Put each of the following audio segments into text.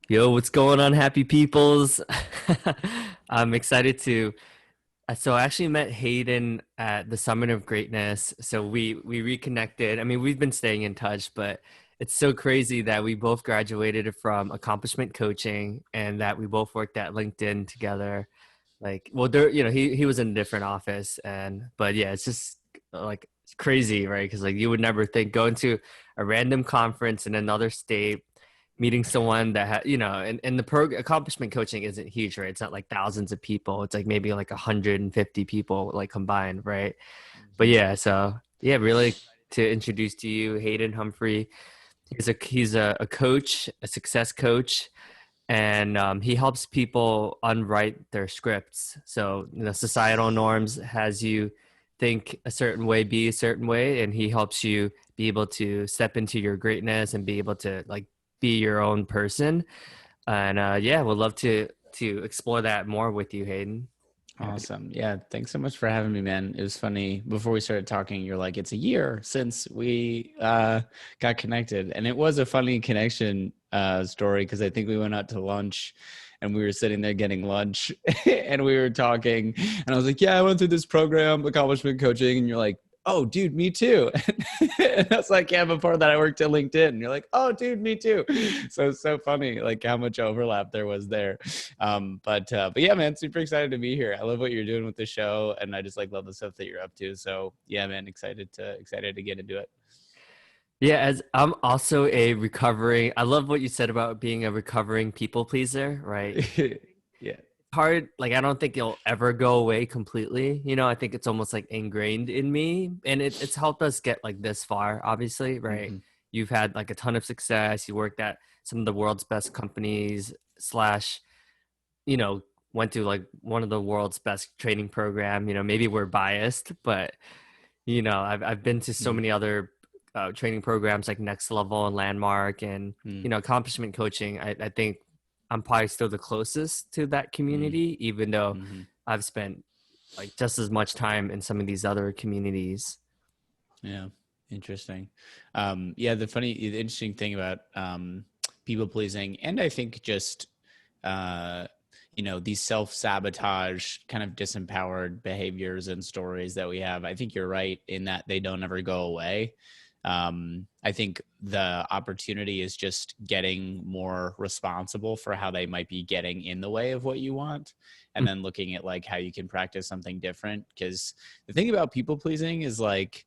Yo, what's going on, happy peoples? I'm excited to. So I actually met Hayden at the Summit of Greatness. So we reconnected. I mean, we've been staying in touch, but it's so crazy that we both graduated from accomplishment coaching and that we both worked at LinkedIn together. Like, well, there, he was in a different office, but yeah, it's just like it's crazy, right? Because like you would never think going to a random conference in another state, meeting someone that and the accomplishment coaching isn't huge, right? It's not like thousands of people. It's like maybe like 150 people like combined, right? But Mhm. yeah, so yeah, really excited to introduce to you Hayden Humphrey. He's a coach, a success coach, and he helps people unwrite their scripts. So societal norms has you think a certain way, be a certain way, and he helps you be able to step into your greatness and be able to like be your own person. And yeah, we'd love to explore that more with you, Hayden. Happy to. Awesome. Yeah. Thanks so much for having me, man. It was funny. Before we started talking, you're like, it's a year since we got connected. And it was a funny connection story because I think we went out to lunch and we were sitting there getting lunch and we were talking. And I was like, yeah, I went through this program, accomplishment coaching. And you're like, oh, dude, me too. And I was like, yeah, before that, I worked at LinkedIn. And you're like, oh, dude, me too. So it's so funny, like how much overlap there was there. But yeah, man, super excited to be here. I love what you're doing with the show, and I just like love the stuff that you're up to. So yeah, man, excited to get into it. Yeah, as I'm also a recovering, I love what you said about being a recovering people pleaser, right? Yeah. Hard, like I don't think it'll ever go away completely. I think it's almost like ingrained in me, and it's helped us get like this far, obviously, right? Hmm. You've had like a ton of success. You worked at some of the world's best companies slash, you know went to like one of the world's best training program. Maybe we're biased, but I've been to so Hmm. many other training programs like Next Level and Landmark, and Hmm. accomplishment coaching. I think I'm probably still the closest to that Hmm. community, even though Hmm. I've spent like just as much time in some of these other communities. Yeah. Interesting. Yeah, the interesting thing about people pleasing, and I think just uh, these self-sabotage kind of disempowered behaviors and stories that we have. I think you're right in that they don't ever go away. I think the opportunity is just getting more responsible for how they might be getting in the way of what you want, and then looking at like how you can practice something different. Because the thing about people pleasing is like,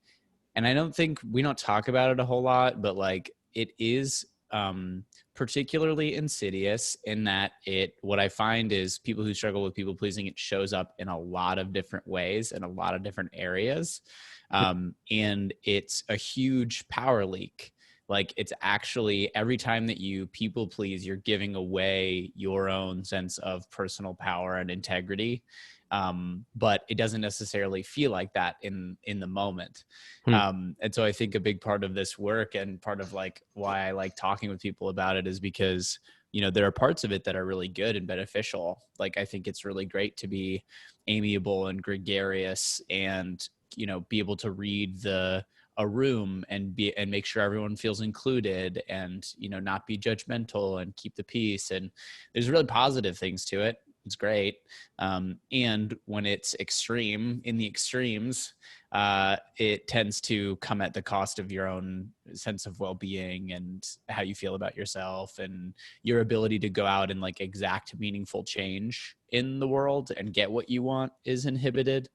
and I don't think we don't talk about it a whole lot, but like it is particularly insidious in that what I find is people who struggle with people pleasing, it shows up in a lot of different ways in a lot of different areas. And it's a huge power leak. Like it's actually every time that you people please, you're giving away your own sense of personal power and integrity. But it doesn't necessarily feel like that in the moment. And so I think a big part of this work and part of like why I like talking with people about it is because there are parts of it that are really good and beneficial. Like I think it's really great to be amiable and gregarious and be able to read a room and make sure everyone feels included and not be judgmental and keep the peace. And there's really positive things to it. It's great. And when it's extreme in the extremes, it tends to come at the cost of your own sense of well-being and how you feel about yourself and your ability to go out and like exact meaningful change in the world and get what you want is inhibited.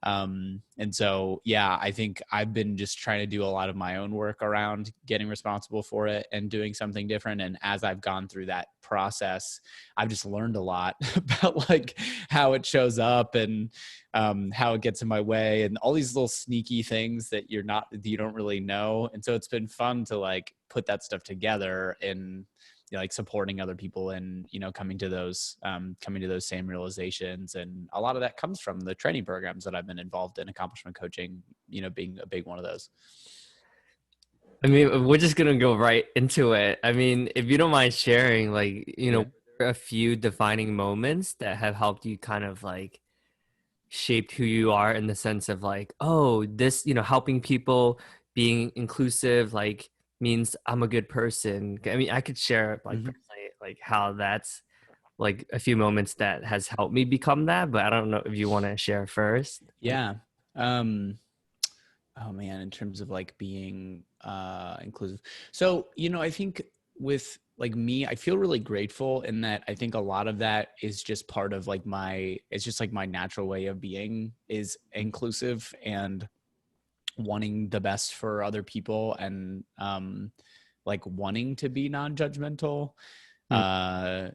And so, yeah, I think I've been just trying to do a lot of my own work around getting responsible for it and doing something different. And as I've gone through that process, I've just learned a lot about like how it shows up and how it gets in my way and all these little sneaky things that you don't really know. And so it's been fun to like put that stuff together and like supporting other people and coming to those same realizations. And a lot of that comes from the training programs that I've been involved in, accomplishment coaching being a big one of those. I mean, we're just gonna go right into it. I mean, if you don't mind sharing, like, Yeah. were there a few defining moments that have helped you kind of like shaped who you are in the sense of like, oh, this, helping people, being inclusive, like means I'm a good person. I mean, I could share like Hmm. personally. like how that's like a few moments that has helped me become that, but I don't know if you want to share first. Yeah. Um, oh man, in terms of like being inclusive. So, I think with like me, I feel really grateful in that I think a lot of that is just part of like it's just like my natural way of being is inclusive and wanting the best for other people and like wanting to be non-judgmental. Mm, uh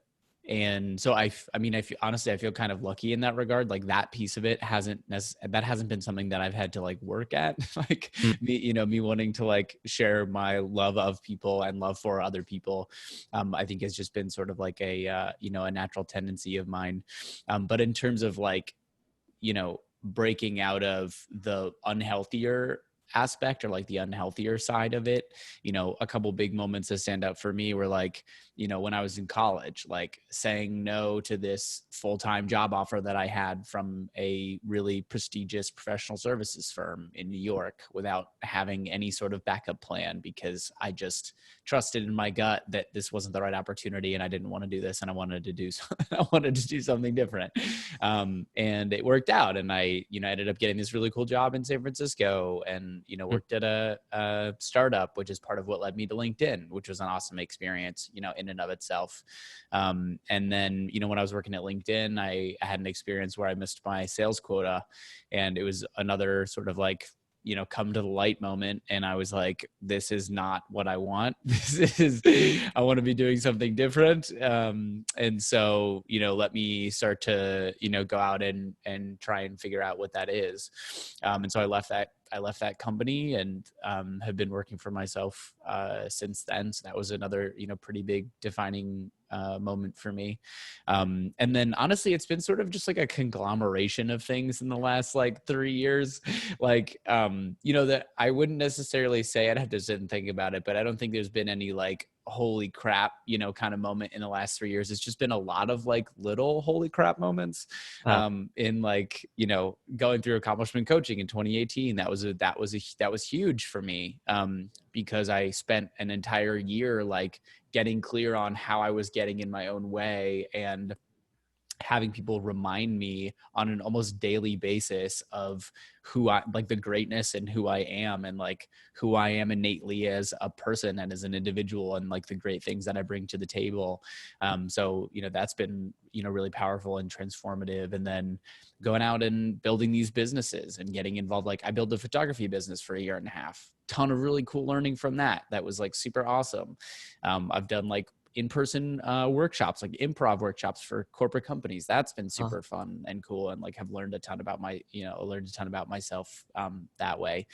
and so I mean, honestly, I feel kind of lucky in that regard. Like that piece of it that hasn't been something that I've had to like work at. Like mm, me wanting to like share my love of people and love for other people, I think has just been sort of like a natural tendency of mine. But in terms of like, breaking out of the unhealthier aspect or like the unhealthier side of it, a couple big moments that stand out for me were like, when I was in college, like saying no to this full-time job offer that I had from a really prestigious professional services firm in New York without having any sort of backup plan, because I just trusted in my gut that this wasn't the right opportunity and I didn't want to do this and I wanted to do I wanted to do something different. And it worked out, and I ended up getting this really cool job in San Francisco, and mm. worked at a startup, which is part of what led me to LinkedIn, which was an awesome experience in and of itself. And then when I was working at LinkedIn, I had an experience where I missed my sales quota, and it was another sort of like come to the light moment. And I was like, this is not what I want. I want to be doing something different. And so, let me start to, go out and try and figure out what that is. And so I left that company and have been working for myself since then. So that was another, pretty big defining moment for me. And then honestly, it's been sort of just like a conglomeration of things in the last like 3 years. Like, that I wouldn't necessarily say, I'd have to sit and think about it, but I don't think there's been any like holy crap, kind of moment in the last 3 years. It's just been a lot of like little holy crap moments. Uh, In like, going through accomplishment coaching in 2018, that was huge for me. Because I spent an entire year like getting clear on how I was getting in my own way and having people remind me on an almost daily basis of who I like, the greatness and who I am, and like who I am innately as a person and as an individual, and like the great things that I bring to the table. So, that's been, really powerful and transformative. And then going out and building these businesses and getting involved. Like I built a photography business for a year and a half, ton of really cool learning from that. That was like super awesome. I've done like in-person workshops, like improv workshops for corporate companies. That's been uh, super fun and cool, and like have learned a ton about myself that way.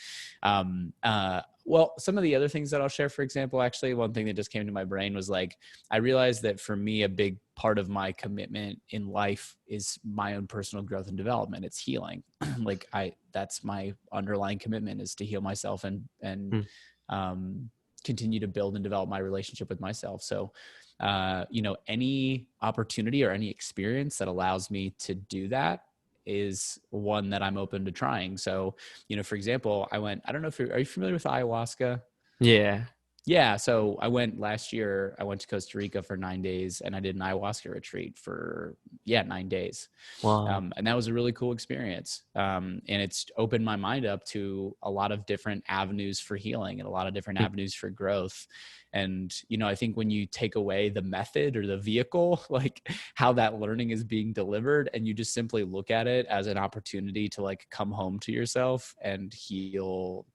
Well, some of the other things that I'll share, for example, actually, one thing that just came to my brain was like, I realized that for me, a big part of my commitment in life is my own personal growth and development. It's healing. Like that's my underlying commitment, is to heal myself and mm. continue to build and develop my relationship with myself. So, any opportunity or any experience that allows me to do that is one that I'm open to trying. So, for example, I don't know are you familiar with ayahuasca? Yeah. Yeah. So I went last year, I went to Costa Rica for 9 days, and I did an ayahuasca retreat for 9 days. Wow. And that was a really cool experience. And it's opened my mind up to a lot of different avenues for healing and a lot of different Mm, avenues for growth. And, I think when you take away the method or the vehicle, like how that learning is being delivered, and you just simply look at it as an opportunity to like come home to yourself and heal,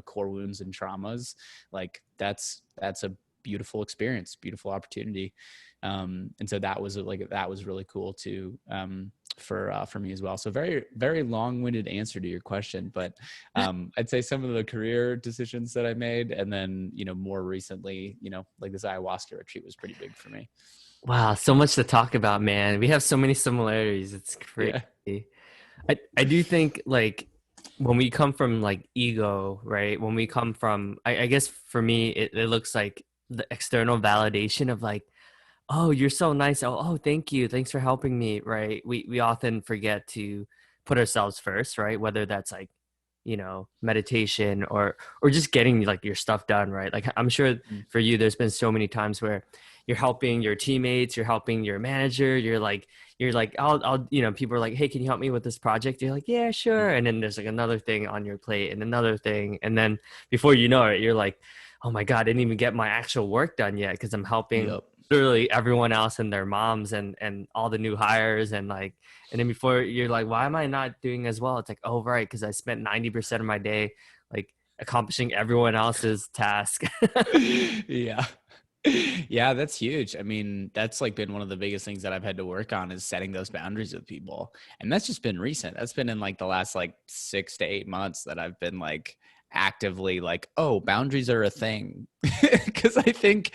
core wounds and traumas, like that's a beautiful experience, beautiful opportunity. And so that was really cool too, for me as well. So very, very long-winded answer to your question, but I'd say some of the career decisions that I made, and then, more recently, like this ayahuasca retreat was pretty big for me. wow, so much to talk about, man. We have so many similarities. It's Yeah. crazy. I do think like when we come from like ego, right? When we come from, I guess for me, it looks like the external validation of like, oh, you're so nice. Oh, thank you. Thanks for helping me, right? We often forget to put ourselves first, right? Whether that's like, meditation or just getting like your stuff done, right? Like I'm sure Mm. for you, there's been so many times where you're helping your teammates, you're helping your manager, you're like, I'll, you know, people are like, hey, can you help me with this project? You're like, yeah, sure. And then there's like another thing on your plate and another thing. And then before you know it, you're like, oh my God, I didn't even get my actual work done yet because I'm helping Yep. literally everyone else and their moms and all the new hires. And like, and then before you're like, why am I not doing as well? It's like, oh, right. Because I spent 90% of my day like accomplishing everyone else's task. Yeah. Yeah, that's huge. I mean, that's like been one of the biggest things that I've had to work on is setting those boundaries with people. And that's just been recent. That's been in like the last like 6 to 8 months that I've been like actively like, oh, boundaries are a thing. Because I think,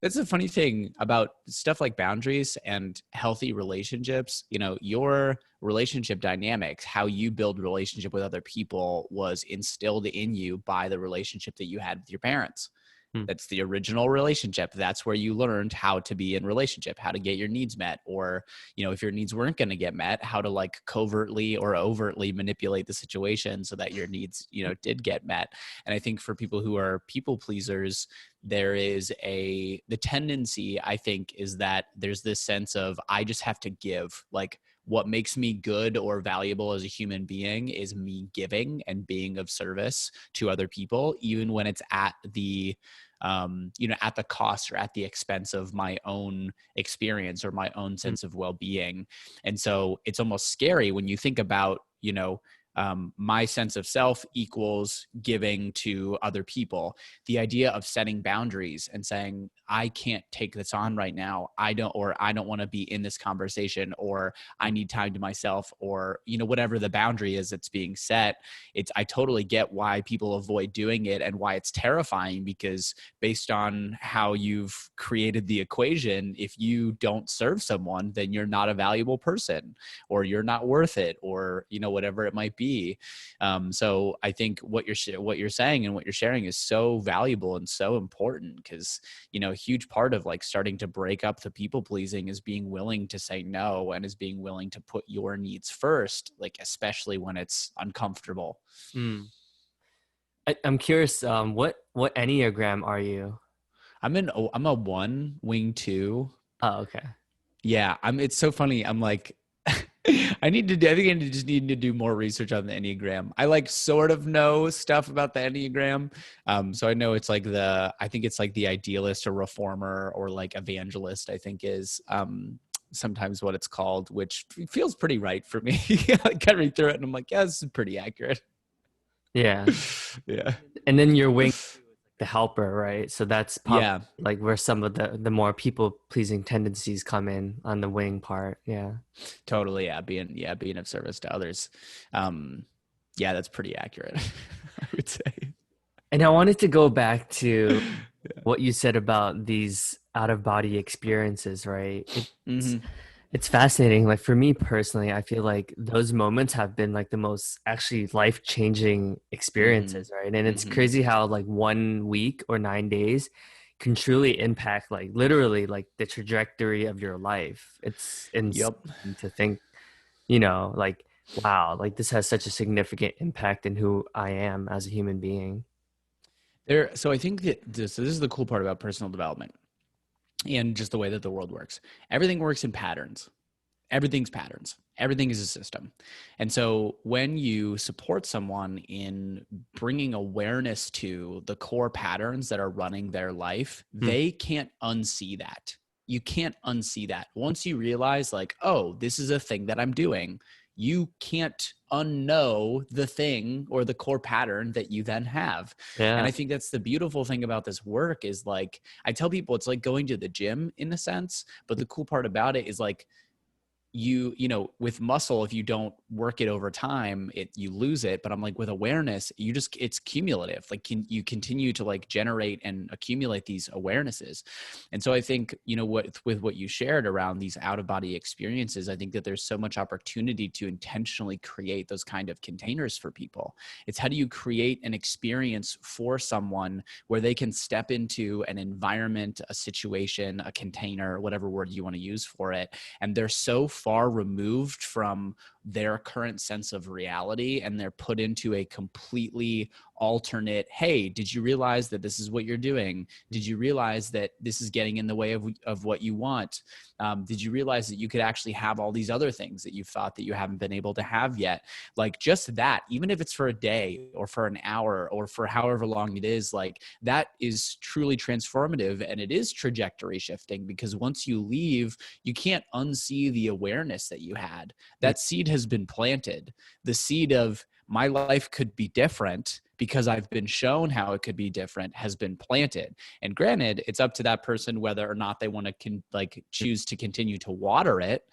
that's the funny thing about stuff like boundaries and healthy relationships. Your relationship dynamics, how you build relationship with other people was instilled in you by the relationship that you had with your parents. Hmm. That's the original relationship. That's where you learned how to be in relationship, how to get your needs met, or, if your needs weren't going to get met, how to like covertly or overtly manipulate the situation so that your needs, did get met. And I think for people who are people pleasers, there is the tendency, I think, is that there's this sense of, I just have to give. Like, what makes me good or valuable as a human being is me giving and being of service to other people, even when it's at the at the cost or at the expense of my own experience or my own Hmm. sense of well-being. And so it's almost scary when you think about, my sense of self equals giving to other people. The idea of setting boundaries and saying, I can't take this on right now. I don't want to be in this conversation, or I need time to myself, or, whatever the boundary is that's being set. I totally get why people avoid doing it and why it's terrifying, because based on how you've created the equation, if you don't serve someone, then you're not a valuable person, or you're not worth it, or, whatever it might be. So I think what you're saying and what you're sharing is so valuable and so important, because, a huge part of like starting to break up the people pleasing is being willing to say no, and is being willing to put your needs first, like especially when it's uncomfortable. Hmm. I'm curious, what Enneagram are you? I'm a one wing two. Oh, okay. Yeah, it's so funny. I'm like, I think I just need to do more research on the Enneagram. I like sort of know stuff about the Enneagram. So I know it's like I think it's like the idealist or reformer or like evangelist, I think is sometimes what it's called, which feels pretty right for me. I kind of read through it and I'm like, yeah, this is pretty accurate. Yeah. Yeah. And then your wing two is like the helper, right? So that's probably Yeah. like where some of the more people pleasing tendencies come in on the wing part. Yeah. Totally. Being of service to others. Um, yeah, that's pretty accurate, I would say. And I wanted to go back to what you said about these out of body experiences, right? It's Hmm. it's fascinating. Like for me personally, I feel like those moments have been like the most actually life-changing Hmm. experiences, right? And it's Hmm. crazy how like 1 week or 9 days can truly impact like literally like the trajectory of your life. It's Yep. insane to think, like wow, like this has such a significant impact in who I am as a human being. So I think that this is the cool part about personal development and just the way that the world works. Everything works in patterns. Everything's patterns. Everything is a system. And so when you support someone in bringing awareness to the core patterns that are running their life, Hmm. they can't unsee that. You can't unsee that. Once you realize, like, oh, this is a thing that I'm doing, you can't unknow the thing or the core pattern that you then have. And Yeah. I think that's the beautiful thing about this work is, like, I tell people it's like going to the gym in a sense, but the cool part about it is like, with muscle, if you don't work it over time, you lose it. But I'm like, with awareness, it's cumulative. Like, you continue to like generate and accumulate these awarenesses. And so I think, with what you shared around these out of body experiences, I think that there's so much opportunity to intentionally create those kind of containers for people. It's how do you create an experience for someone where they can step into an environment, a situation, a container, whatever word you want to use for it, and they're so far removed from their current sense of reality, and they're put into a completely alternate, hey, did you realize that this is what you're doing? Did you realize that this is getting in the way of what you want? Did you realize that you could actually have all these other things that you thought that you haven't been able to have yet? Like just that, even if it's for a day or for an hour or for however long it is, like that is truly transformative, and it is trajectory shifting, because once you leave, you can't unsee the awareness that you had. That seed has been planted. The seed of my life could be different because I've been shown how it could be different has been planted. And granted, it's up to that person whether or not they want to choose to continue to water it.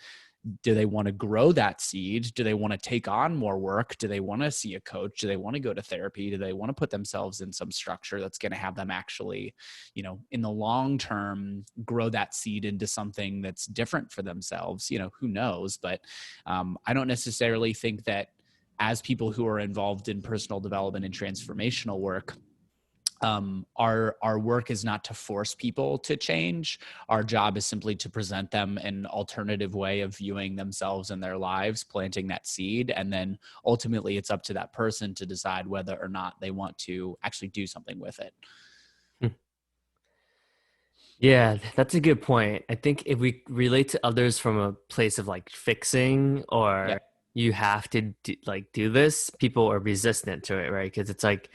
Do they want to grow that seed? Do they want to take on more work? Do they want to see a coach? Do they want to go to therapy? Do they want to put themselves in some structure that's going to have them actually, in the long term, grow that seed into something that's different for themselves? Who knows? But I don't necessarily think that as people who are involved in personal development and transformational work, our work is not to force people to change. Our job is simply to present them an alternative way of viewing themselves and their lives, planting that seed. And then ultimately it's up to that person to decide whether or not they want to actually do something with it. Yeah, that's a good point. I think if we relate to others from a place of like fixing Yeah. or you have to do this, people are resistant to it, right? Because it's like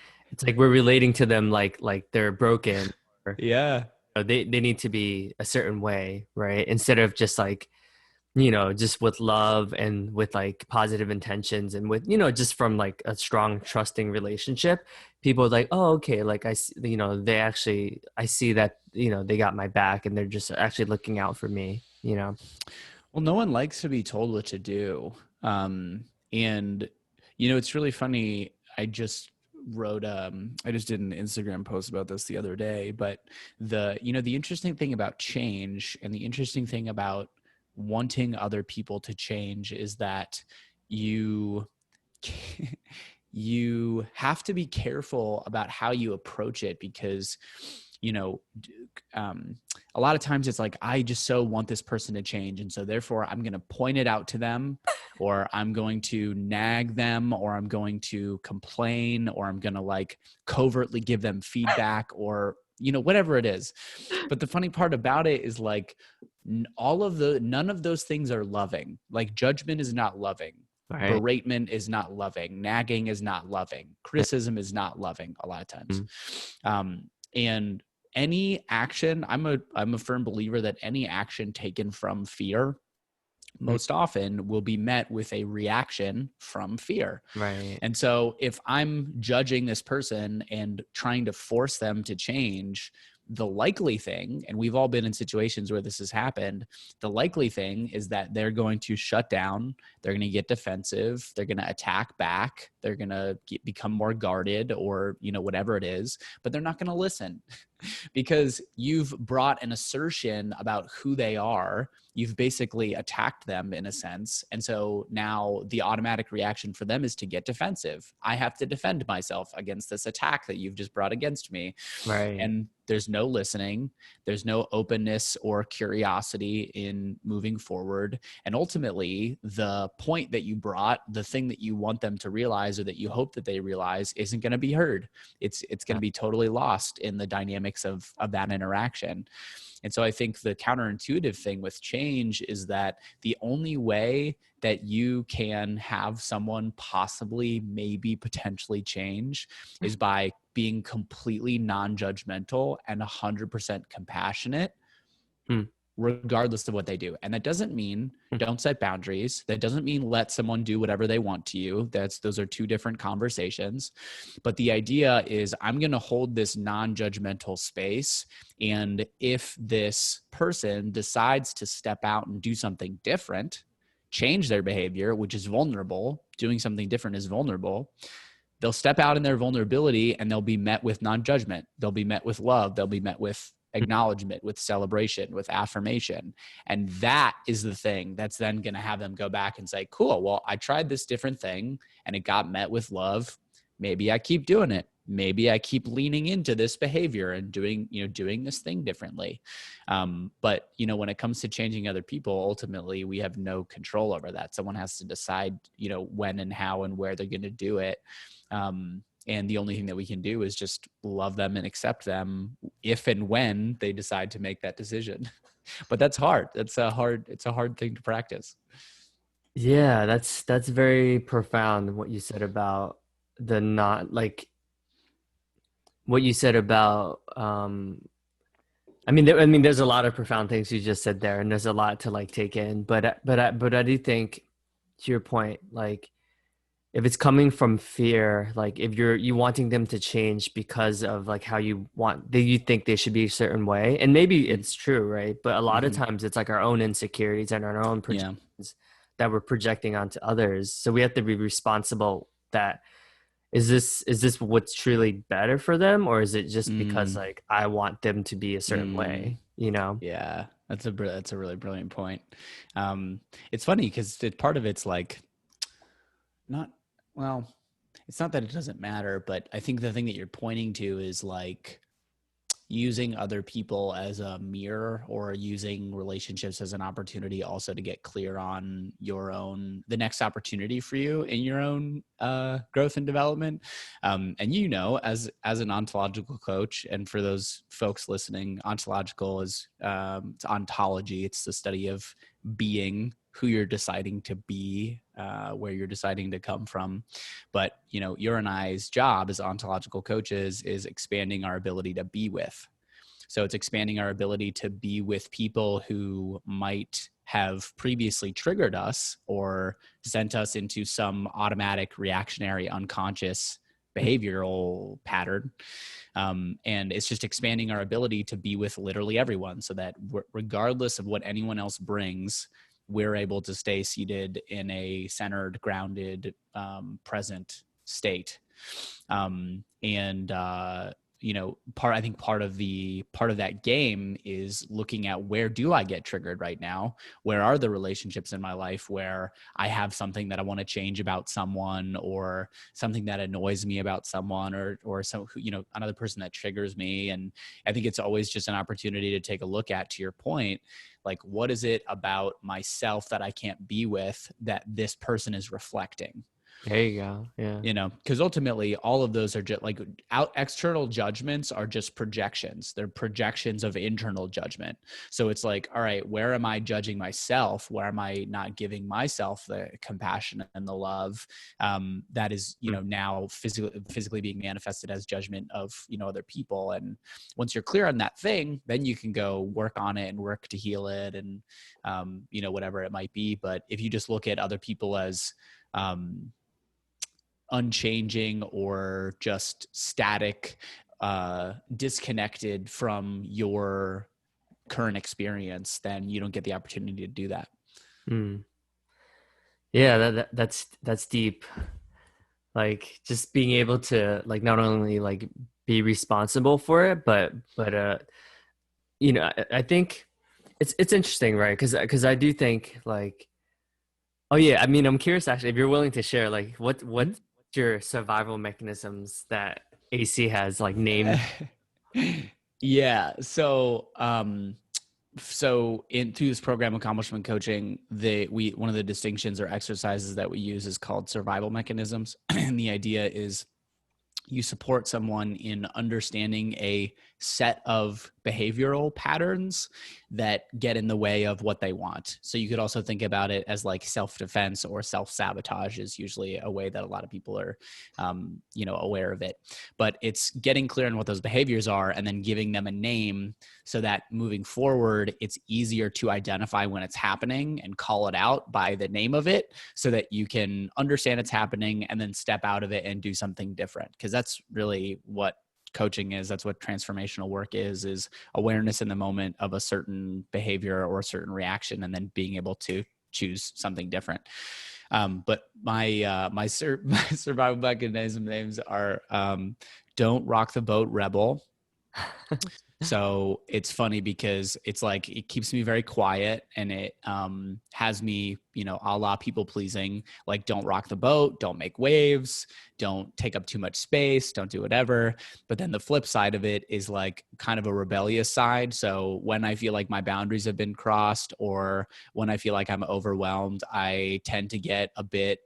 we're relating to them like they're broken or Yeah. they need to be a certain way, right? Instead of just like just with love and with like positive intentions and with, just from like a strong, trusting relationship, people are like, oh, okay, like they actually, I see that, they got my back and they're just actually looking out for me. Well, no one likes to be told what to do. And it's really funny. I just did an Instagram post about this the other day, but the interesting thing about change and the interesting thing about wanting other people to change is that you you have to be careful about how you approach it, because you know um, a lot of times it's like, I just so want this person to change, and so therefore I'm going to point it out to them, or I'm going to nag them, or I'm going to complain, or I'm going to like covertly give them feedback, or whatever it is. But the funny part about it is like none of those things are loving. Like judgment is not loving. Right. Beratement is not loving. Nagging is not loving. Criticism is not loving a lot of times. Mm. And any action, I'm a firm believer that any action taken from fear Mm. most often will be met with a reaction from fear. Right. And so if I'm judging this person and trying to force them to change, the likely thing, and we've all been in situations where this has happened, the likely thing is that they're going to shut down, they're going to get defensive, they're going to attack back, they're going to become more guarded, or whatever it is, but they're not going to listen because you've brought an assertion about who they are. You've basically attacked them in a sense. And so now the automatic reaction for them is to get defensive. I have to defend myself against this attack that you've just brought against me. Right. And there's no listening. There's no openness or curiosity in moving forward. And ultimately, the point that you brought, the thing that you want them to realize or that you hope that they realize, isn't going to be heard. It's going to be totally lost in the dynamics of that interaction. And so I think the counterintuitive thing with change is that the only way that you can have someone possibly, maybe, potentially change is by being completely non-judgmental and 100% compassionate, Mm. regardless of what they do. And that doesn't mean Mm. don't set boundaries. That doesn't mean let someone do whatever they want to you. Those are two different conversations. But the idea is, I'm going to hold this non-judgmental space. And if this person decides to step out and do something different, change their behavior, which is vulnerable, doing something different is vulnerable, they'll step out in their vulnerability and they'll be met with non-judgment. They'll be met with love. They'll be met with acknowledgement, with celebration, with affirmation. And that is the thing that's then going to have them go back and say, cool, well, I tried this different thing and it got met with love. Maybe I keep doing it. Maybe I keep leaning into this behavior and doing this thing differently. But when it comes to changing other people, ultimately we have no control over that. Someone has to decide, when and how and where they're going to do it. And the only thing that we can do is just love them and accept them if and when they decide to make that decision. But that's hard. It's a hard thing to practice. Yeah, that's very profound what you said about the not like what you said about I mean there's a lot of profound things you just said there and there's a lot to like take in, but I do think to your point, like if it's coming from fear, like if you wanting them to change because of like how you want that you think they should be a certain way, and maybe it's true, right? But a lot of Mm-hmm. times it's like our own insecurities and our own Yeah. projections that we're projecting onto others. So we have to be responsible that is this what's truly better for them, or is it just because Mm, like I want them to be a certain mm, way, you know? yeah. That's a really brilliant point. It's funny because part of it's like not, well, it's not that it doesn't matter, but I think the thing that you're pointing to is like using other people as a mirror, or using relationships as an opportunity also to get clear on the next opportunity for you in your own growth and development. And as an ontological coach, and for those folks listening, ontological is it's ontology. It's the study of being, who you're deciding to be, where you're deciding to come from. But your and I's job as ontological coaches is expanding our ability to be with. So it's expanding our ability to be with people who might have previously triggered us or sent us into some automatic, reactionary, unconscious behavioral pattern. And it's just expanding our ability to be with literally everyone, so that regardless of what anyone else brings, we're able to stay seated in a centered, grounded, present state. And I think part of that game is looking at, where do I get triggered right now? Where are the relationships in my life where I have something that I want to change about someone, or something that annoys me about someone, or some, another person that triggers me. And I think it's always just an opportunity to take a look at, to your point, like, what is it about myself that I can't be with that this person is reflecting? There you go. Yeah. Because ultimately all of those are just like, external judgments are just projections. They're projections of internal judgment. So it's like, all right, where am I judging myself? Where am I not giving myself the compassion and the love that is, now physically being manifested as judgment of, other people? And once you're clear on that thing, then you can go work on it and work to heal it, and, whatever it might be. But if you just look at other people as, unchanging, or just static, disconnected from your current experience, then you don't get the opportunity to do that. Mm. Yeah, that's deep. Like just being able to like not only like be responsible for it, but I think it's interesting, right? Because I do think like, oh yeah, I mean I'm curious actually if you're willing to share like what's your survival mechanisms that AC has like named. Yeah. So in through this program, accomplishment coaching, one of the distinctions or exercises that we use is called survival mechanisms. And the idea is, you support someone in understanding a set of behavioral patterns that get in the way of what they want. So you could also think about it as like self-defense, or self-sabotage is usually a way that a lot of people are, aware of it. But it's getting clear on what those behaviors are, and then giving them a name, so that moving forward, it's easier to identify when it's happening and call it out by the name of it, so that you can understand it's happening and then step out of it and do something different. Because that's really what coaching is. That's what transformational work is awareness in the moment of a certain behavior or a certain reaction, and then being able to choose something different. But my survival mechanism names are, don't rock the boat, rebel. So it's funny because it's like, it keeps me very quiet, and it has me, a la people pleasing, like, don't rock the boat, don't make waves, don't take up too much space, don't do whatever. But then the flip side of it is like kind of a rebellious side. So when I feel like my boundaries have been crossed, or when I feel like I'm overwhelmed, I tend to get a bit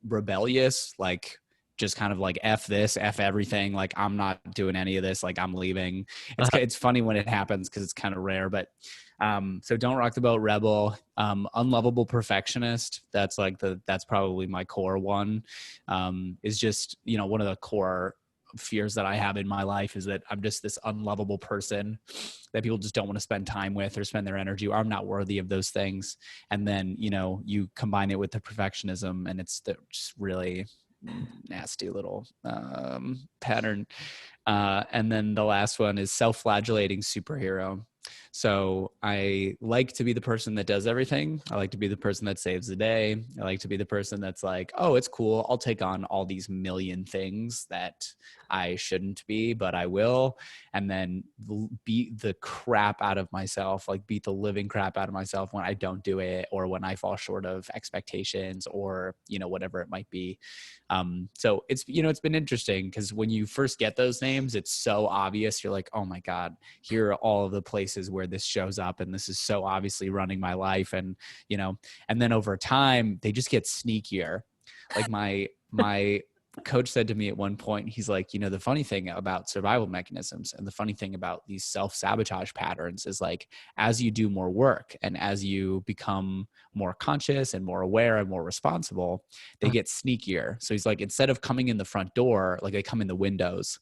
rebellious, like, just kind of like F this, F everything. Like I'm not doing any of this. Like I'm leaving. Uh-huh. It's funny when it happens because it's kind of rare, but so don't rock the boat, rebel, unlovable perfectionist. That's probably my core one. Is just, one of the core fears that I have in my life is that I'm just this unlovable person that people just don't want to spend time with or spend their energy, or I'm not worthy of those things. And then, you combine it with the perfectionism and it's just really nasty little pattern. And then the last one is self-flagellating superhero. So I like to be the person that does everything. I like to be the person that saves the day. I like to be the person that's like, oh, it's cool. I'll take on all these million things that I shouldn't be, but I will. And then beat the crap out of myself, like beat the living crap out of myself when I don't do it, or when I fall short of expectations, or, whatever it might be. So it's been interesting because when you first get those names, it's so obvious. You're like, oh my God, here are all of the places where this shows up. And this is so obviously running my life. And then over time, they just get sneakier. Like my coach said to me at one point, he's like, the funny thing about survival mechanisms and the funny thing about these self-sabotage patterns is like, as you do more work and as you become more conscious and more aware and more responsible, they get sneakier. So he's like, instead of coming in the front door, like they come in the windows.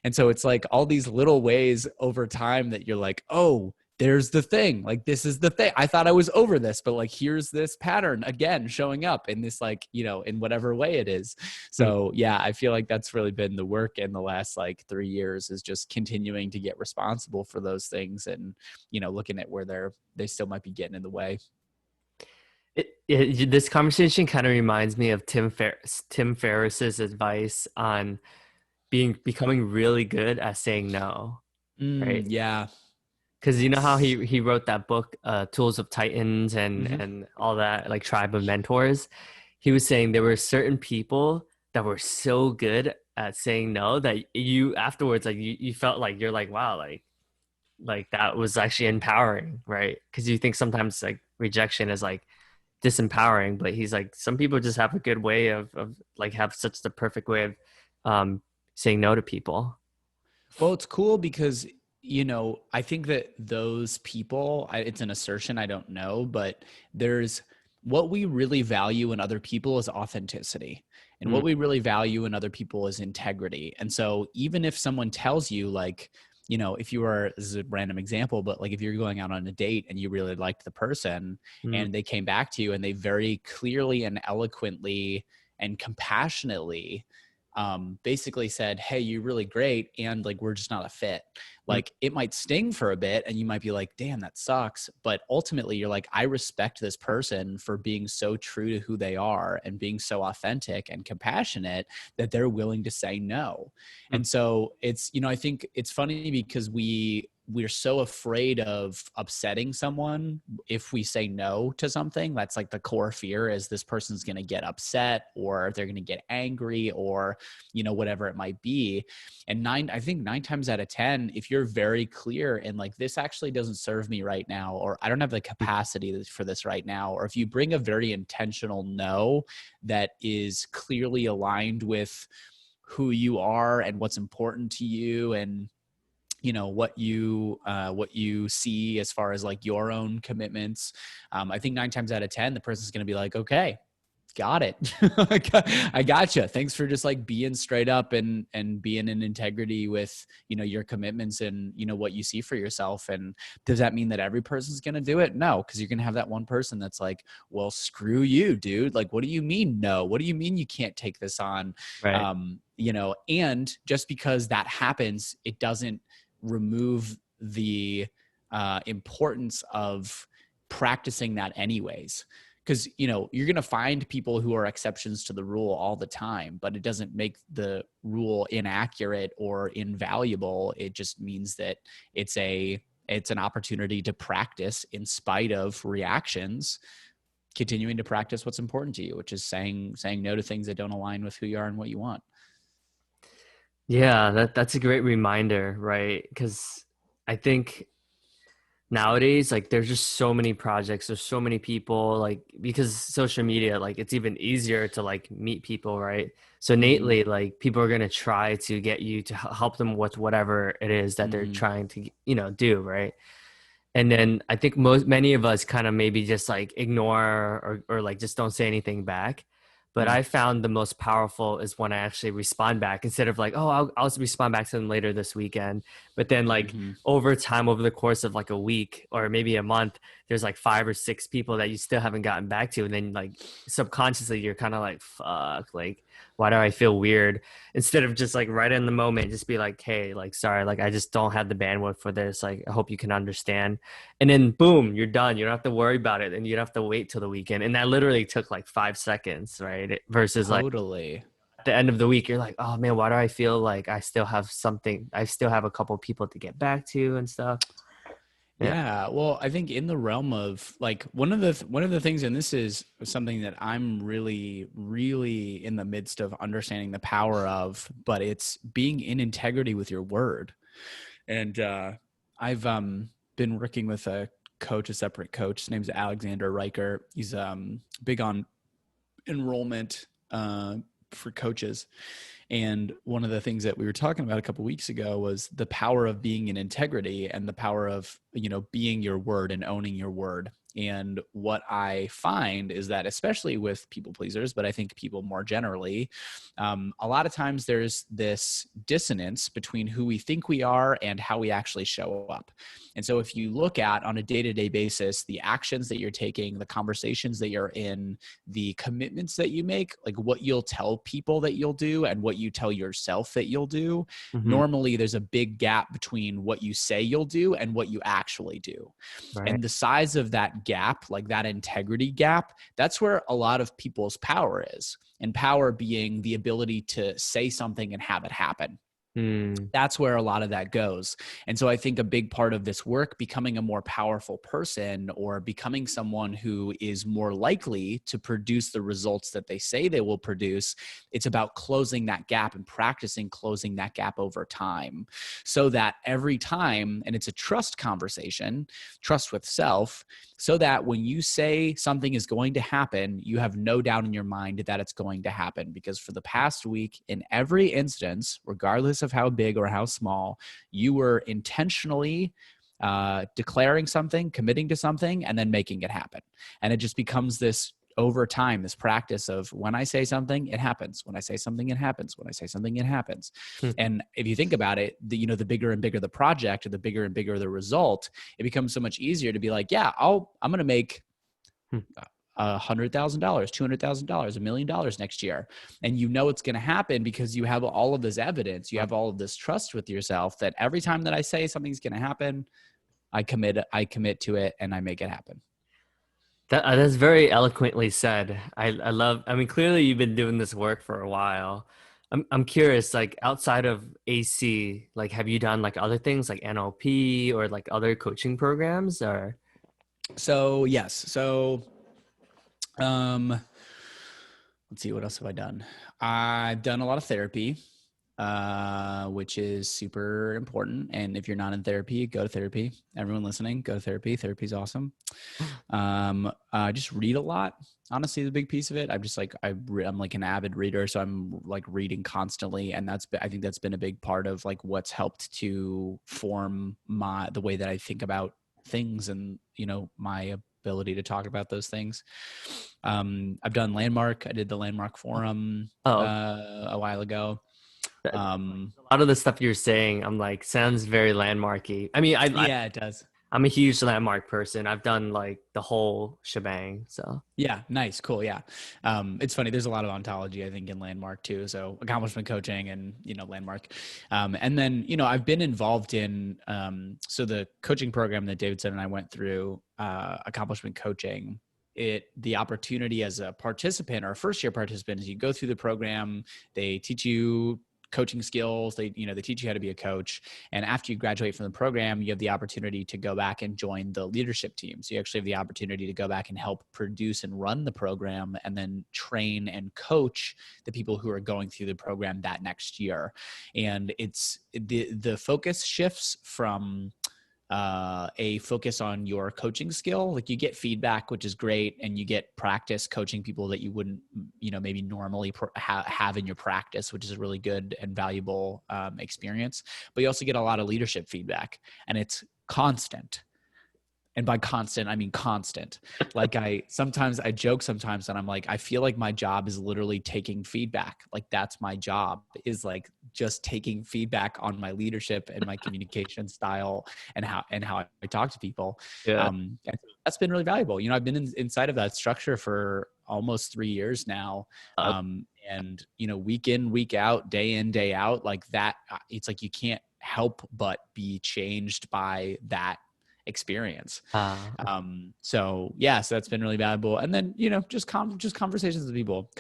And so it's like all these little ways over time that you're like, oh, there's the thing. Like, this is the thing. I thought I was over this, but like, here's this pattern again showing up in this, like, in whatever way it is. So yeah, I feel like that's really been the work in the last like 3 years, is just continuing to get responsible for those things and, looking at where they still might be getting in the way. This conversation kind of reminds me of Tim Ferriss's advice on becoming really good at saying no, right? Yeah. Because you know how he wrote that book, Tools of Titans, and Mm-hmm. all that, like Tribe of Mentors. He was saying there were certain people that were so good at saying no that you afterwards, like you felt like you're like, wow, like that was actually empowering, right? Because you think sometimes like rejection is like disempowering, but he's like, some people just have a good way of like have such the perfect way of um saying no to people. Well, it's cool because, I think that those people, it's an assertion, I don't know, but there's what we really value in other people is authenticity. And what Mm, we really value in other people is integrity. And so even if someone tells you, like, if you were, this is a random example, but like if you're going out on a date and you really liked the person mm, and they came back to you and they very clearly and eloquently and compassionately basically said, hey, you're really great, and like we're just not a fit. mm, Like it might sting for a bit and you might be like, damn, that sucks, but ultimately you're like, I respect this person for being so true to who they are and being so authentic and compassionate that they're willing to say no. mm. And so it's, I think it's funny because we're so afraid of upsetting someone if we say no to something. That's like the core fear, is this person's going to get upset or they're going to get angry, or whatever it might be. And I think 9 times out of 10, if you're very clear and like, this actually doesn't serve me right now, or I don't have the capacity for this right now, or if you bring a very intentional no that is clearly aligned with who you are and what's important to you, and what you see as far as like your own commitments, I think 9 times out of 10 the person's going to be like, okay, got it. I gotcha. Thanks for just like being straight up and being in integrity with, your commitments and, what you see for yourself. And does that mean that every person's going to do it? No, because you're going to have that one person that's like, well, screw you, dude. Like, what do you mean? No, what do you mean you can't take this on? Right. And just because that happens, it doesn't remove the importance of practicing that anyways. Because you're going to find people who are exceptions to the rule all the time, but it doesn't make the rule inaccurate or invaluable. It just means that it's an opportunity to practice in spite of reactions, continuing to practice what's important to you, which is saying no to things that don't align with who you are and what you want. Yeah, that's a great reminder, right? Because I think nowadays, like there's just so many projects, there's so many people, like because social media, like it's even easier to like meet people, right? So Mm-hmm. innately, like people are gonna try to get you to help them with whatever it is that they're Mm-hmm. trying to, do, right? And then I think many of us kind of maybe just like ignore or like just don't say anything back. But I found the most powerful is when I actually respond back instead of like, oh, I'll respond back to them later this weekend. But then like Mm-hmm. over time, over the course of like a week or maybe a month, there's like 5 or 6 people that you still haven't gotten back to. And then like subconsciously, you're kind of like, fuck, like, why do I feel weird? Instead of just like right in the moment, just be like, hey, like, sorry, like, I just don't have the bandwidth for this. Like, I hope you can understand, and then boom, you're done. You don't have to worry about it, and you don't have to wait till the weekend. And that literally took like 5 seconds, right? Versus like Totally. at the end of the week, you're like, oh man, why do I feel like I still have something? I still have a couple people to get back to and stuff. Yeah. Yeah, well, I think in the realm of like one of the things, and this is something that I'm really in the midst of understanding the power of, but it's being in integrity with your word. And I've been working with a coach, a separate coach. His name's Alexander Riker. He's big on enrollment for coaches. And one of the things that we were talking about a couple of weeks ago was the power of being in integrity and the power of, being your word and owning your word. And what I find is that, especially with people pleasers, but I think people more generally, a lot of times there's this dissonance between who we think we are and how we actually show up. And so if you look at on a day-to-day basis, the actions that you're taking, the conversations that you're in, the commitments that you make, like what you'll tell people that you'll do and what you tell yourself that you'll do, Hmm. normally there's a big gap between what you say you'll do and what you actually do. Right. And the size of that gap, like that integrity gap, that's where a lot of people's power is. And power being the ability to say something and have it happen. Mm. That's where a lot of that goes. And so I think a big part of this work, becoming a more powerful person or becoming someone who is more likely to produce the results that they say they will produce, it's about closing that gap and practicing closing that gap over time so that every time, and it's a trust conversation, trust with self, so that when you say something is going to happen, you have no doubt in your mind that it's going to happen. Because for the past week, in every instance, regardless of how big or how small, you were intentionally declaring something, committing to something, and then making it happen. And it just becomes this over time, this practice of when I say something, it happens. When I say something, it happens. When I say something, it happens. And if you think about it, the bigger and bigger the project or the bigger and bigger the result, it becomes so much easier to be like, yeah, I'm going to make $100,000, $200,000, $1,000,000 next year. And it's going to happen because you have all of this evidence. You have all of this trust with yourself that every time that I say something's going to happen, I commit to it and I make it happen. That's very eloquently said. I love, I mean, clearly you've been doing this work for a while. I'm curious, like outside of AC, like have you done like other things like NLP or like other coaching programs or? So yes. Um, let's see, what else have I done? I've done a lot of therapy, which is super important. And if you're not in therapy, go to therapy. Everyone listening, go to therapy. Therapy's awesome. Just read a lot. Honestly, the big piece of it. I'm just like I'm like an avid reader, so I'm like reading constantly, and I think that's been a big part of like what's helped to form the way that I think about things and my ability to talk about those things. I've done Landmark. I did the Landmark Forum Oh, a while ago. a lot of the stuff you're saying, I'm like, sounds very landmarky. I mean, Yeah, it does. I'm a huge landmark person. I've done like the whole shebang. So, Yeah, nice, cool. Yeah, it's funny. There's a lot of ontology, I think, in Landmark too. So accomplishment coaching and Landmark, and then I've been involved in so the coaching program that David said and I went through, accomplishment coaching. The opportunity as a participant or a first year participant is you go through the program. They teach you coaching skills. They teach you how to be a coach. And after you graduate from the program, you have the opportunity to go back and join the leadership team. So you actually have the opportunity to go back and help produce and run the program and then train and coach the people who are going through the program that next year. And it's the focus shifts from a focus on your coaching skill. Like you get feedback, which is great, and you get practice coaching people that you wouldn't, maybe normally have in your practice, which is a really good and valuable experience. But you also get a lot of leadership feedback, and it's constant. And by constant, I mean constant. Like I joke sometimes and I'm like, I feel like my job is literally taking feedback. Like that's my job, is like just taking feedback on my leadership and my communication style and how I talk to people. Yeah. And that's been really valuable. I've been inside of that structure for almost 3 years now. And week in, week out, day in, day out, like that, it's like you can't help but be changed by that experience. Uh, So that's been really valuable. And then, just conversations with people,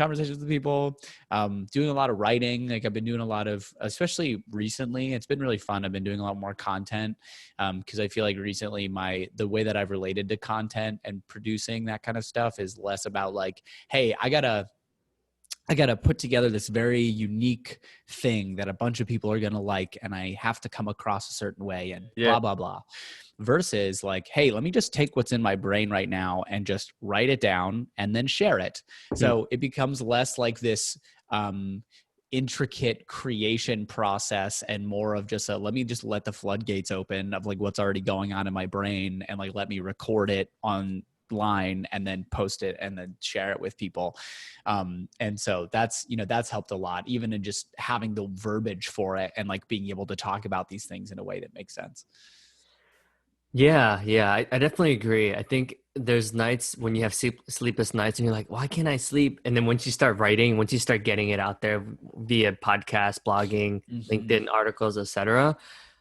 doing a lot of writing. Like I've been doing a lot of, especially recently, it's been really fun. I've been doing a lot more content. Cause I feel like recently the way that I've related to content and producing that kind of stuff is less about like, hey, I gotta put together this very unique thing that a bunch of people are going to like, and I have to come across a certain way and yeah. blah, blah, blah. Versus like, hey, let me just take what's in my brain right now and just write it down and then share it. So it becomes less like this intricate creation process and more of just let me just let the floodgates open of like what's already going on in my brain, and like let me record it online and then post it and then share it with people. And so that's helped a lot, even in just having the verbiage for it and like being able to talk about these things in a way that makes sense. Yeah, yeah, I definitely agree. I think there's nights when you have sleepless nights and you're like, why can't I sleep? And then once you start writing, once you start getting it out there via podcast, blogging, Mm-hmm. LinkedIn articles, etc.,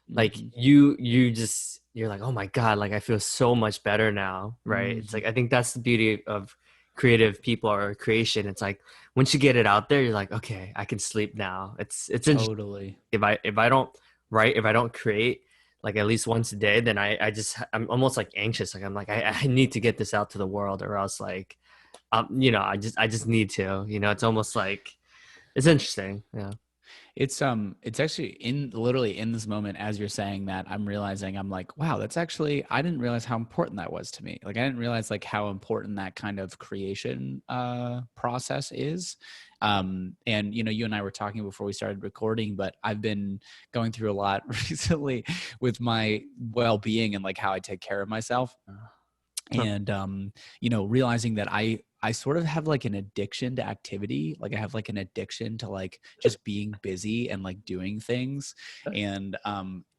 like Mm-hmm. you're like, oh my God, like I feel so much better now, right? It's Mm-hmm. like I think that's the beauty of creative people or creation. It's like once you get it out there, you're like, okay, I can sleep now. It's interesting. Totally. If I don't write, if I don't create like at least once a day, then I'm almost like anxious. Like I'm like I need to get this out to the world, or else like I just need to. It's almost like it's interesting. Yeah. It's actually literally in this moment as you're saying that, I'm realizing, I'm like, wow, that's actually, I didn't realize how important that was to me. Like I didn't realize like how important that kind of creation process is. And you and I were talking before we started recording, but I've been going through a lot recently with my well-being and like how I take care of myself. Huh. And realizing that I sort of have like an addiction to activity. Like I have like an addiction to like just being busy and like doing things. And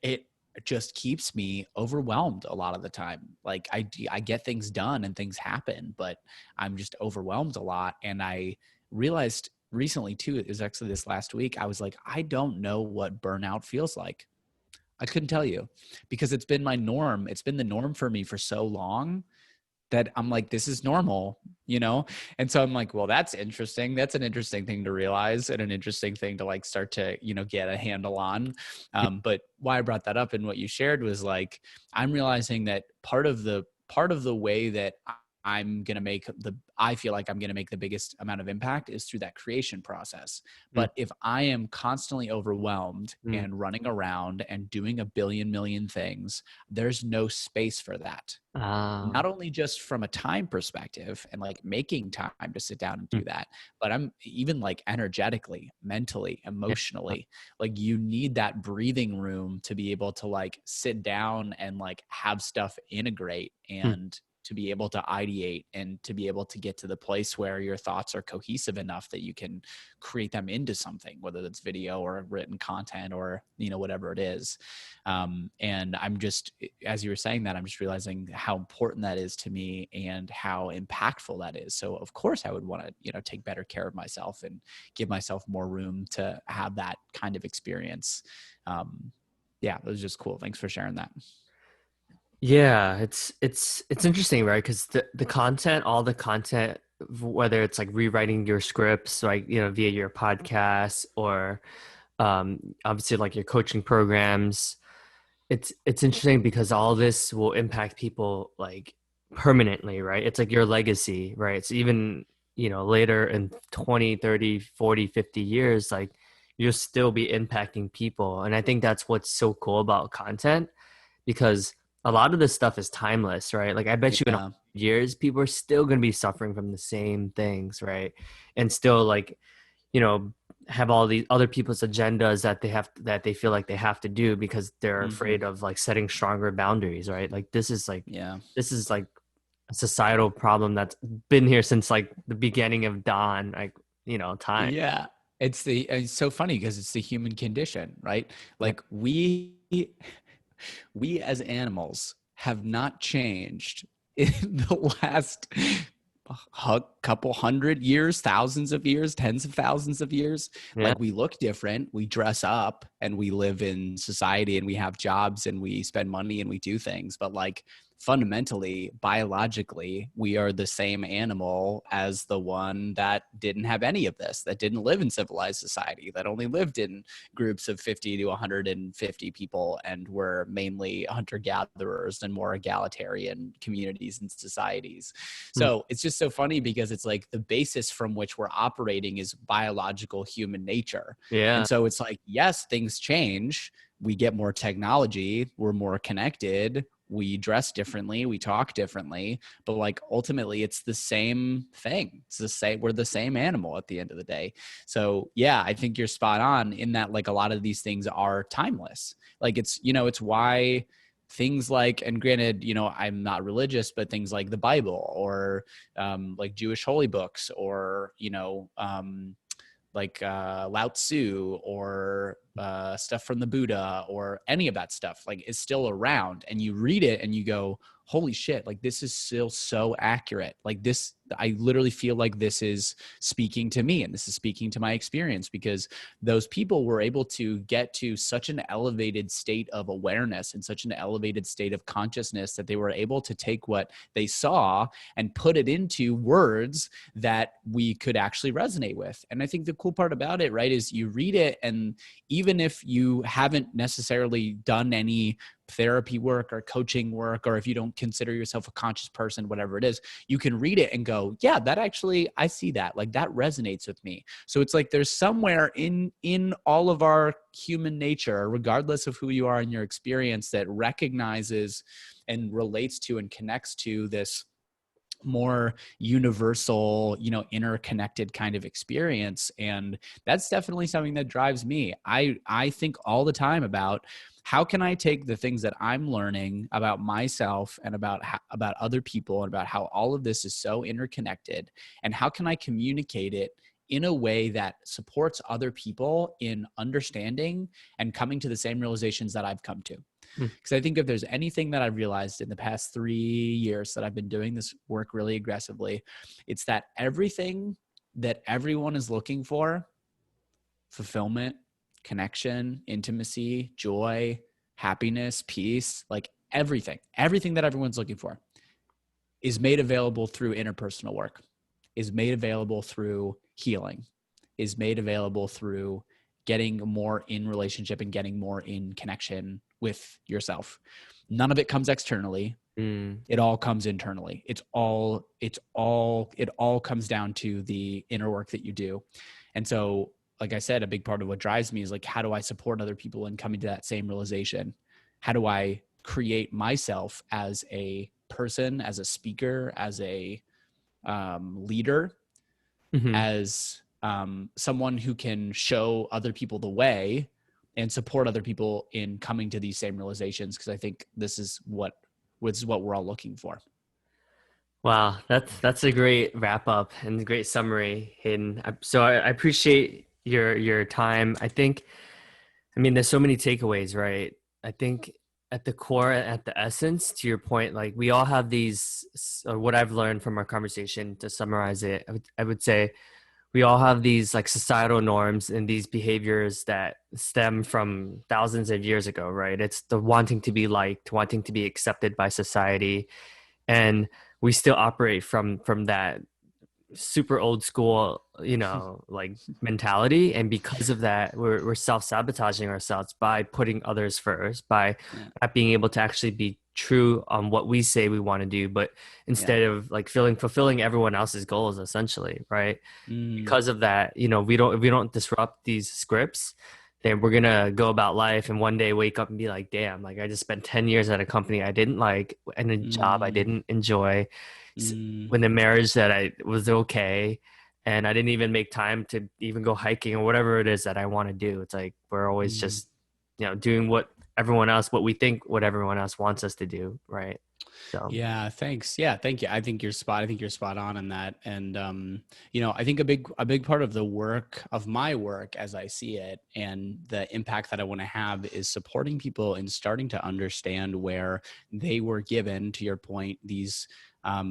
it just keeps me overwhelmed a lot of the time. Like I get things done and things happen, but I'm just overwhelmed a lot. And I realized recently too, it was actually this last week, I was like, I don't know what burnout feels like. I couldn't tell you, because it's been my norm. It's been the norm for me for so long that I'm like, this is normal. And so I'm like, well, that's interesting. That's an interesting thing to realize, and an interesting thing to like start to, get a handle on. But why I brought that up and what you shared was like, I'm realizing that part of the way that I feel like I'm going to make the biggest amount of impact is through that creation process. Mm, But if I am constantly overwhelmed mm. and running around and doing a billion million things, there's no space for that. Ah. Not only just from a time perspective and like making time to sit down and do Mm. that, but I'm even like energetically, mentally, Yeah. emotionally, like you need that breathing room to be able to like sit down and like have stuff integrate, Mm. and to be able to ideate, and to be able to get to the place where your thoughts are cohesive enough that you can create them into something, whether that's video or written content or, whatever it is. And I'm just, as you were saying that, I'm just realizing how important that is to me and how impactful that is. So of course I would want to, take better care of myself and give myself more room to have that kind of experience. Yeah, it was just cool. Thanks for sharing that. Yeah, it's interesting, right? Because the content, all the content, whether it's like rewriting your scripts, like via your podcast or obviously like your coaching programs, it's interesting because all this will impact people like permanently, right? It's like your legacy, right? It's even later in 20, 30, 40, 50 years, like you'll still be impacting people. And I think that's what's so cool about content, because a lot of this stuff is timeless, right? Like I bet you in Yeah. 100 years, people are still going to be suffering from the same things, right? And still like, you know, have all these other people's agendas that they feel like they have to do because they're Hmm. afraid of like setting stronger boundaries, right? Like Yeah. this is like a societal problem that's been here since like the beginning of dawn, like, time. Yeah. It's so funny because it's the human condition, right? Yeah. Like we as animals have not changed in the last couple hundred years, thousands of years, tens of thousands of years. Yeah. Like we look different, we dress up and we live in society and we have jobs and we spend money and we do things. But like fundamentally, biologically, we are the same animal as the one that didn't have any of this, that didn't live in civilized society, that only lived in groups of 50 to 150 people and were mainly hunter gatherers and more egalitarian communities and societies. Mm. So it's just so funny because it's like the basis from which we're operating is biological human nature. Yeah. And so it's like, yes, things change. We get more technology, we're more connected, we dress differently, we talk differently, but like ultimately it's the same thing. It's the same, we're the same animal at the end of the day. So yeah, I think you're spot on in that like a lot of these things are timeless. Like it's, it's why things like, and granted, I'm not religious, but things like the Bible or like Jewish holy books or, like Lao Tzu or stuff from the Buddha or any of that stuff, like is still around. And you read it and you go, holy shit, like this is still so accurate. Like this, I literally feel like this is speaking to me and this is speaking to my experience because those people were able to get to such an elevated state of awareness and such an elevated state of consciousness that they were able to take what they saw and put it into words that we could actually resonate with. And I think the cool part about it, right, is you read it and even if you haven't necessarily done any therapy work or coaching work, or if you don't consider yourself a conscious person, whatever it is, you can read it and go, yeah, that actually, I see that, like that resonates with me. So it's like there's somewhere in all of our human nature, regardless of who you are in your experience, that recognizes and relates to and connects to this more universal, interconnected kind of experience. And that's definitely something that drives me. I think all the time about how can I take the things that I'm learning about myself and about other people and about how all of this is so interconnected, and how can I communicate it in a way that supports other people in understanding and coming to the same realizations that I've come to. Mm. Because I think if there's anything that I've realized in the past 3 years that I've been doing this work really aggressively, it's that everything that everyone is looking for, fulfillment, connection, intimacy, joy, happiness, peace, like everything that everyone's looking for is made available through interpersonal work, is made available through healing, is made available through getting more in relationship and getting more in connection with yourself. None of it comes externally. Mm. It all comes internally. It all comes down to the inner work that you do. And so, like I said, a big part of what drives me is like, how do I support other people in coming to that same realization? How do I create myself as a person, as a speaker, as a leader, Hmm. as someone who can show other people the way and support other people in coming to these same realizations? Because I think this is what we're all looking for. Wow, that's a great wrap up and a great summary, Hayden. So I appreciate your time. I mean, there's so many takeaways, right? I think at the core, at the essence, to your point, like we all have these, or what I've learned from our conversation, to summarize it, I would say we all have these like societal norms and these behaviors that stem from thousands of years ago, right? It's the wanting to be liked, wanting to be accepted by society, and we still operate from that super old school, like mentality. And because of that, we're self-sabotaging ourselves by putting others first, by Yeah. not being able to actually be true on what we say we want to do, but Yeah. instead of like fulfilling everyone else's goals, essentially, right? Mm, Because of that, we don't disrupt these scripts, then we're gonna go about life and one day wake up and be like, damn, like I just spent 10 years at a company I didn't like and a job I Mm, didn't enjoy, mm, with a marriage that I was okay, and I didn't even make time to even go hiking or whatever it is that I want to do. It's like we're always mm. just, doing what we think what everyone else wants us to do, right? So Yeah, thanks. Yeah, thank you. I think you're spot on that. And I think a big part of the work of my work as I see it and the impact that I want to have is supporting people in starting to understand where they were given, to your point, these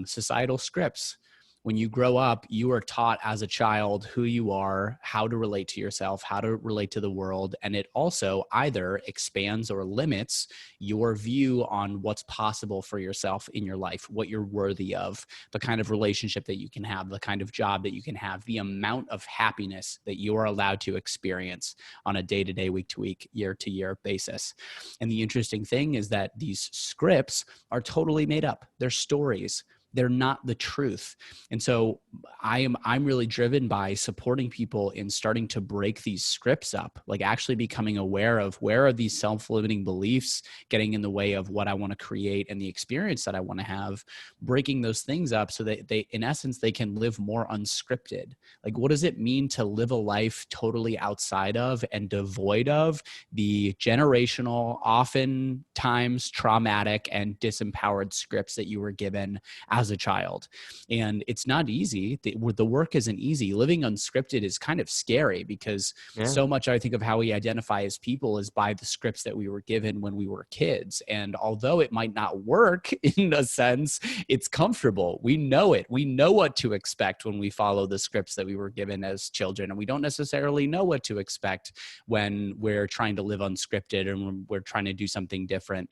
societal scripts. When you grow up, you are taught as a child who you are, how to relate to yourself, how to relate to the world. And it also either expands or limits your view on what's possible for yourself in your life, what you're worthy of, the kind of relationship that you can have, the kind of job that you can have, the amount of happiness that you are allowed to experience on a day to day, week to week, year to year basis. And the interesting thing is that these scripts are totally made up, they're stories. They're not the truth. And so I'm really driven by supporting people in starting to break these scripts up, like actually becoming aware of where are these self-limiting beliefs getting in the way of what I want to create and the experience that I want to have, breaking those things up so that they, in essence, they can live more unscripted. Like, what does it mean to live a life totally outside of and devoid of the generational, oftentimes traumatic and disempowered scripts that you were given as a child? And it's not easy. The work isn't easy. Living unscripted is kind of scary because yeah, so much I think of how we identify as people is by the scripts that we were given when we were kids. And although it might not work in a sense, it's comfortable. We know it. We know what to expect when we follow the scripts that we were given as children. And we don't necessarily know what to expect when we're trying to live unscripted and when we're trying to do something different.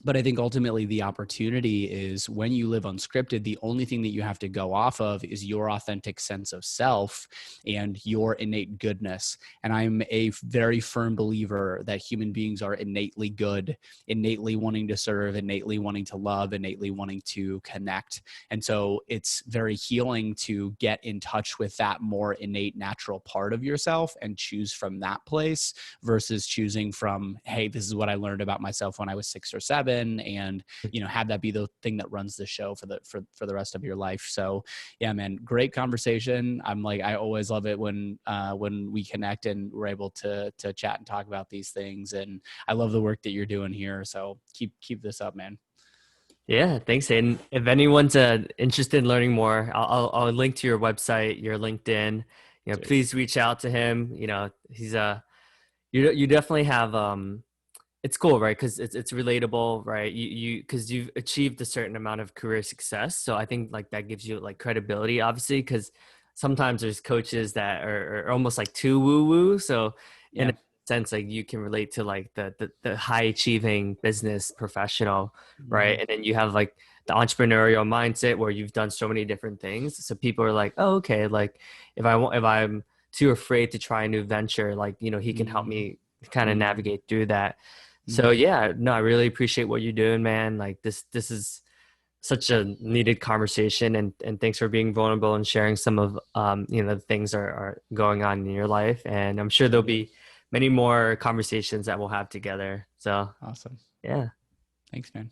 But I think ultimately the opportunity is when you live unscripted, the only thing that you have to go off of is your authentic sense of self and your innate goodness. And I'm a very firm believer that human beings are innately good, innately wanting to serve, innately wanting to love, innately wanting to connect. And so it's very healing to get in touch with that more innate, natural part of yourself and choose from that place versus choosing from, hey, this is what I learned about myself when I was 6 or 7, and have that be the thing that runs the show for the rest of your life. So yeah, man, great conversation. I always love it when we connect and we're able to chat and talk about these things, and I love the work that you're doing here. So keep this up, man. yeah. Thanks, Hayden. If anyone's interested in learning more, I'll link to your website, your LinkedIn. Sweet. Please reach out to him. He's you definitely have it's cool, right? Because it's relatable, right? Because you've achieved a certain amount of career success, so I think like that gives you like credibility, obviously. Because sometimes there's coaches that are almost like too woo woo. So in Yeah. a sense, like you can relate to like the high achieving business professional, right? Mhm. And then you have like the entrepreneurial mindset where you've done so many different things. So people are like, oh, okay, like if I'm too afraid to try a new venture, like he can help Mhm. me kind of Mhm. navigate through that. So Mhm. yeah, no, I really appreciate what you're doing, man. Like this is such a needed conversation, and thanks for being vulnerable and sharing some of the things are going on in your life. And I'm sure there'll Totally. be many more conversations that we'll have together. So Awesome. yeah. Thanks, man.